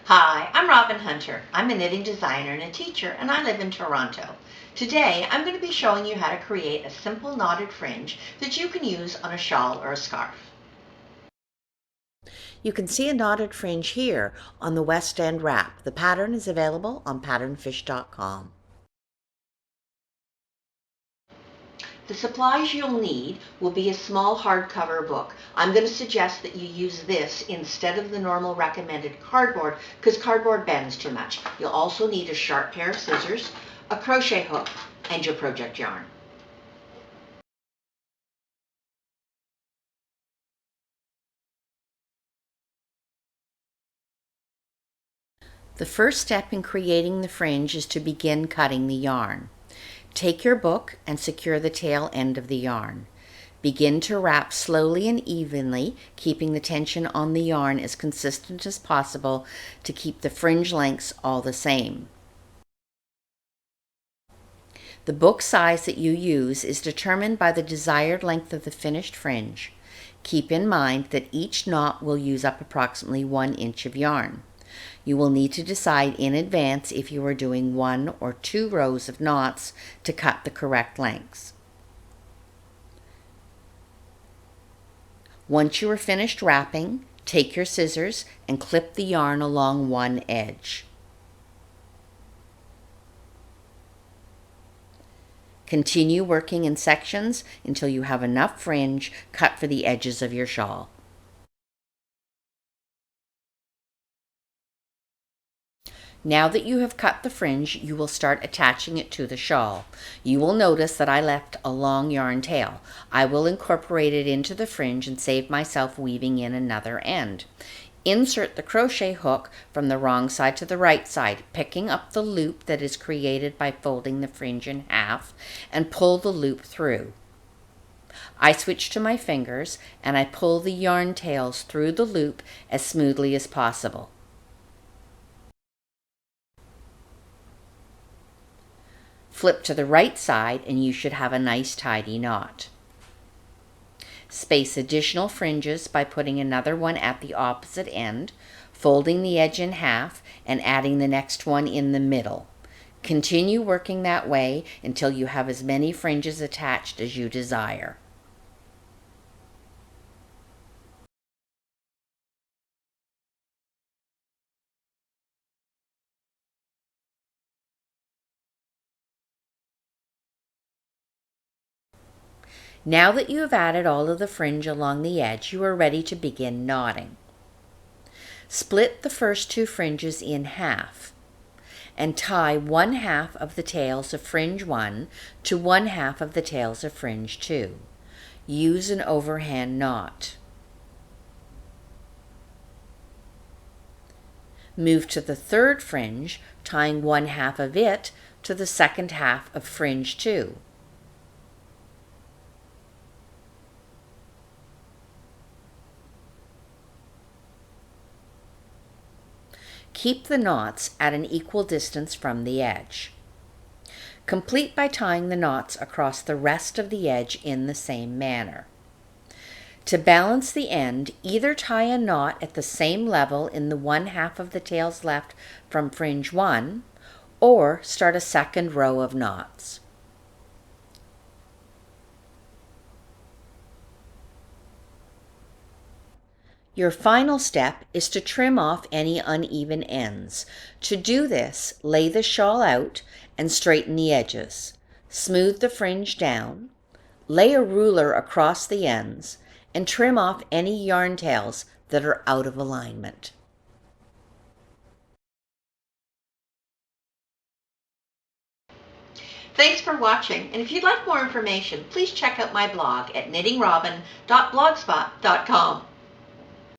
Hi, I'm Robin Hunter. I'm a knitting designer and a teacher, and I live in Toronto. Today, I'm going to be showing you how to create a simple knotted fringe that you can use on a shawl or a scarf. You can see a knotted fringe here on the West End wrap. The pattern is available on patternfish.com. The supplies you'll need will be a small hardcover book. I'm going to suggest that you use this instead of the normal recommended cardboard because cardboard bends too much. You'll also need a sharp pair of scissors, a crochet hook, and your project yarn. The first step in creating the fringe is to begin cutting the yarn. Take your book and secure the tail end of the yarn. Begin to wrap slowly and evenly, keeping the tension on the yarn as consistent as possible to keep the fringe lengths all the same. The book size that you use is determined by the desired length of the finished fringe. Keep in mind that each knot will use up approximately 1 inch of yarn. You will need to decide in advance if you are doing 1 or 2 rows of knots to cut the correct lengths. Once you are finished wrapping, take your scissors and clip the yarn along one edge. Continue working in sections until you have enough fringe cut for the edges of your shawl. Now that you have cut the fringe, you will start attaching it to the shawl. You will notice that I left a long yarn tail. I will incorporate it into the fringe and save myself weaving in another end. Insert the crochet hook from the wrong side to the right side, picking up the loop that is created by folding the fringe in half, and pull the loop through. I switch to my fingers and I pull the yarn tails through the loop as smoothly as possible. Flip to the right side and you should have a nice tidy knot. Space additional fringes by putting another one at the opposite end, folding the edge in half, and adding the next one in the middle. Continue working that way until you have as many fringes attached as you desire. Now that you have added all of the fringe along the edge, you are ready to begin knotting. Split the first 2 fringes in half and tie 1/2 of the tails of fringe 1 to 1/2 of the tails of fringe 2. Use an overhand knot. Move to the 3rd fringe, tying 1/2 of it to the 2nd half of fringe 2. Keep the knots at an equal distance from the edge. Complete by tying the knots across the rest of the edge in the same manner. To balance the end, either tie a knot at the same level in the 1/2 of the tails left from fringe 1, or start a second row of knots. Your final step is to trim off any uneven ends. To do this, lay the shawl out and straighten the edges. Smooth the fringe down, lay a ruler across the ends, and trim off any yarn tails that are out of alignment. Thanks for watching, and if you'd like more information, please check out my blog at knittingrobin.blogspot.com.